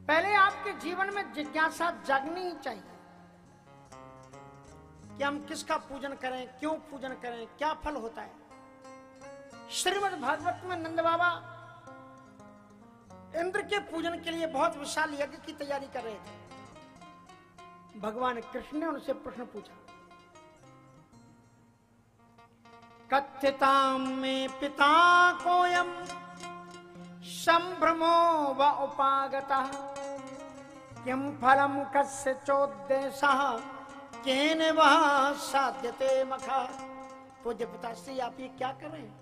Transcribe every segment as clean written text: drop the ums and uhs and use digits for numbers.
पहले आपके जीवन में जिज्ञासा जागनी ही चाहिए कि हम किसका पूजन करें, क्यों पूजन करें, क्या फल होता है। श्रीमद् भागवत में नंद बाबा इंद्र के पूजन के लिए बहुत विशाल यज्ञ की तैयारी कर रहे थे। भगवान कृष्ण ने उनसे प्रश्न पूछा, कथ्यताम में पिता कोयम संभ्रमो व उपागतः किम फलम कस्य चोद्देशः केन वह साध्यते मखा। पूज्य पिताश्री, आप ये क्या कर रहे हैं?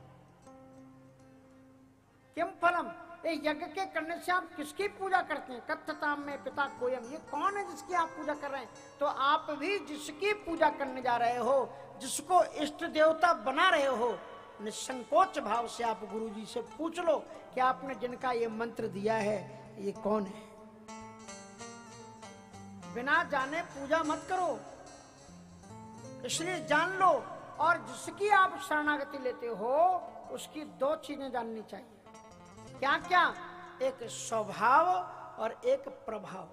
किम फलम, ये यज्ञ के करने से आप किसकी पूजा करते हैं? कथ्यताम में पिता कोयम, ये कौन है जिसकी आप पूजा कर रहे हैं? तो आप भी जिसकी पूजा करने जा रहे हो, जिसको इष्ट देवता बना रहे हो, निसंकोच भाव से आप गुरु जी से पूछ लो कि आपने जिनका ये मंत्र दिया है ये कौन है। बिना जाने पूजा मत करो, इसलिए जान लो। और जिसकी आप शरणागति लेते हो उसकी दो चीजें जाननी चाहिए। क्या क्या? एक स्वभाव और एक प्रभाव।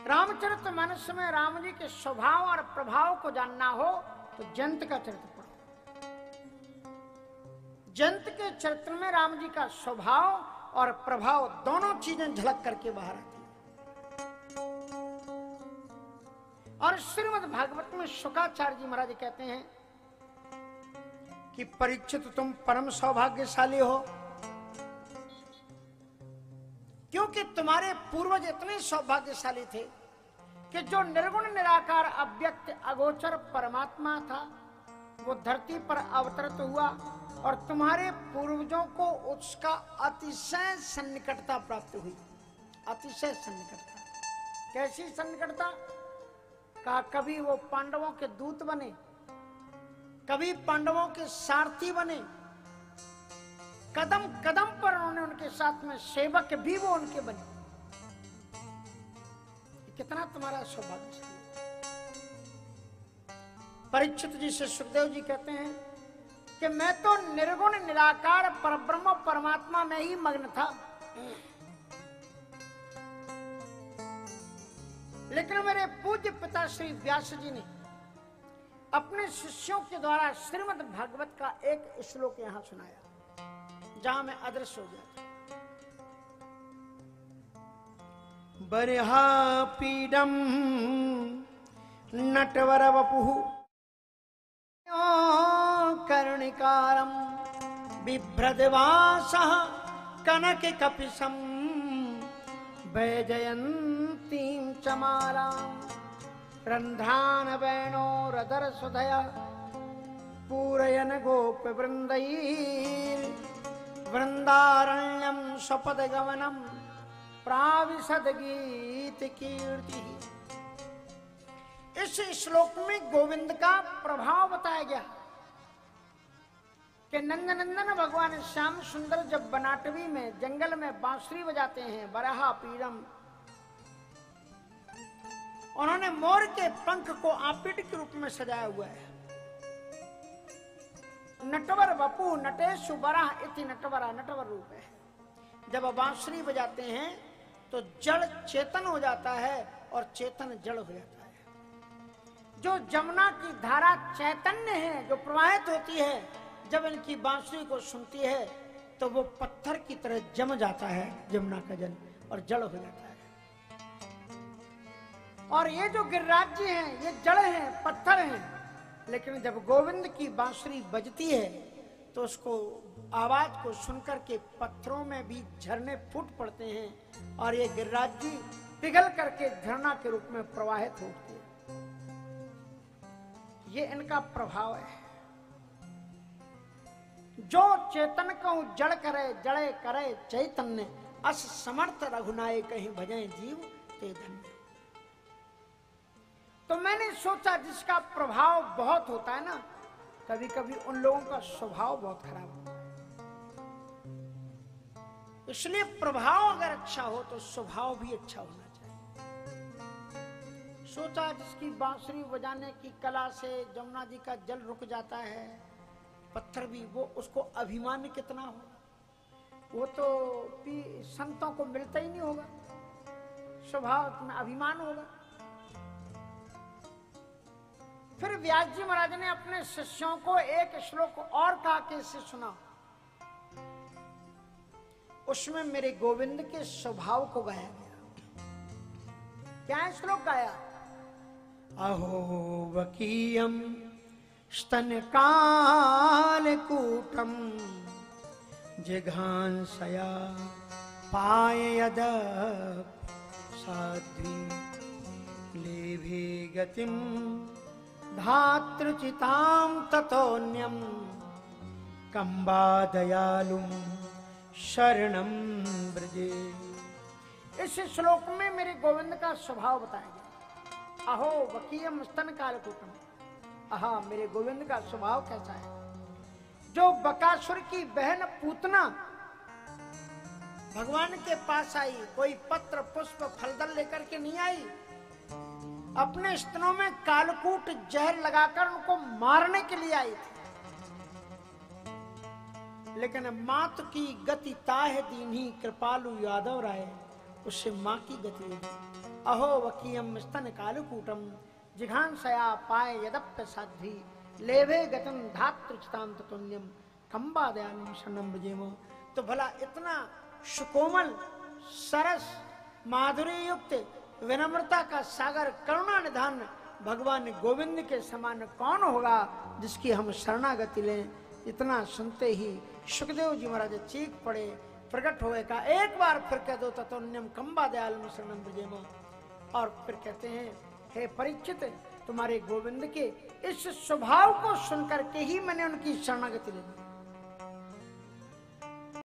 रामचरितमानस में राम जी के स्वभाव और प्रभाव को जानना हो तो जयंत का चरित्र पढ़ो। जयंत के चरित्र में राम जी का स्वभाव और प्रभाव दोनों चीजें झलक करके बाहर आती है। और श्रीमद् भागवत में शुकाचार्य जी महाराज कहते हैं कि परीक्षित तुम परम सौभाग्यशाली हो, क्योंकि तुम्हारे पूर्वज इतने सौभाग्यशाली थे कि जो निर्गुण निराकार अव्यक्त अगोचर परमात्मा था वो धरती पर अवतरित हुआ और तुम्हारे पूर्वजों को उसका अतिशय सन्निकटता प्राप्त हुई। अतिशय सन्निकटता। कैसी सन्निकटता? कहा कभी वो पांडवों के दूत बने, कभी पांडवों के सारथी बने, कदम कदम पर उन्होंने उनके साथ में सेवक भी वो उनके बने। कितना तुम्हारा सौभाग्य। परीक्षित जी से सुखदेव जी कहते हैं कि मैं तो निर्गुण निराकार परब्रह्म परमात्मा में ही मग्न था, लेकिन मेरे पूज्य पिता श्री व्यास जी ने अपने शिष्यों के द्वारा श्रीमद् भागवत का एक श्लोक यहां सुनाया जहां मैं अदृश्य हो गया था। बर्हा पीडम नटवर वपुः कर्णिकारम बिभ्रदवासः कनक कपिशम वैजयंतीं चमालां रंध्रान वैनो रदर सुधया पूरयन गोप वृंदैर वृंदारण्यम स्वपद गमनम प्राविशद गीत कीर्ति। इस श्लोक में गोविंद का प्रभाव बताया गया कि नंदनंदन भगवान श्याम सुंदर जब बनाटवी में जंगल में बांसुरी बजाते हैं, बरहा पीड़म, उन्होंने मोर के पंख को आपिट के रूप में सजाया हुआ है। नटवर वपु नटेशु बरह इति नटवरा, नटवर रूप है। जब बांसुरी बजाते हैं तो जड़ चेतन हो जाता है और चेतन जड़ हो जाता है। जो जमुना की धारा चैतन्य है, जो प्रवाहित होती है, जब इनकी बांसुरी को सुनती है तो वो पत्थर की तरह जम जाता है जमुना का जल और जड़ हो जाता है। और ये जो गिरिराज जी हैं ये जड़ हैं, पत्थर हैं, लेकिन जब गोविंद की बांसुरी बजती है तो उसको आवाज को सुनकर के पत्थरों में भी झरने फूट पड़ते हैं और ये गिरिराज जी पिघल करके झरना के रूप में प्रवाहित होते हैं। ये इनका प्रभाव है। जो चेतन को जड़ करे जड़े करे चैतन्य, अस समर्थ रघुनाय कहीं भजें जीव ते धन्य। तो मैंने सोचा जिसका प्रभाव बहुत होता है ना, कभी कभी उन लोगों का स्वभाव बहुत खराब होता है। इसलिए प्रभाव अगर अच्छा हो तो स्वभाव भी अच्छा होना चाहिए। सोचा जिसकी बांसुरी बजाने की कला से जमुना जी का जल रुक जाता है, पत्थर भी, वो उसको अभिमान कितना हो, वो तो संतों को मिलता ही नहीं होगा, स्वभाव में अभिमान होगा। फिर व्यास जी महाराज ने अपने शिष्यों को एक श्लोक और कहा के इसे सुना। उसमें मेरे गोविंद के स्वभाव को गाया गया। क्या है श्लोक गाया? अहो वकीयम स्तन कालकूटम जिघांसया पाययद साध्वी लेभे गतिम धातृचितां ततोन्यम कंबा दयालुम शरणं ब्रजे। इस श्लोक में मेरे गोविंद का स्वभाव बताया गया। अहो वकीयम स्तन कालकूटम। आहा, मेरे गोविंद का स्वभाव कैसा है? जो बकासुर की बहन पूतना भगवान के पास आई, कोई पत्र पुष्प फलदल लेकर के नहीं आई, अपने स्तनों में कालकूट जहर लगाकर उनको मारने के लिए आई थी। लेकिन मात की गति ताह दीन्ही कृपालु यादव राय, उससे मां की गति हुई। अहो वकीयम स्तन कालकूटम जिघांसया पाए यदप्य साध्वी लेभे गतम धातृचितां ततोन्यम कंबा दयालुम शरणं ब्रजेम। तो भला इतना सुकोमल सरस माधुर्य युक्त विनम्रता का सागर करुणा निधान भगवान गोविंद के समान कौन होगा जिसकी हम शरणागति लें। इतना सुनते ही सुखदेव जी महाराज चीख पड़े, प्रकट होए का एक बार फिर कह दो ततोन्यम कंबा दयालुम शरणं ब्रजेम। और फिर कहते हैं, हे परीक्षित, तुम्हारे गोविंद के इस स्वभाव को सुनकर के ही मैंने उनकी शरणागति ली।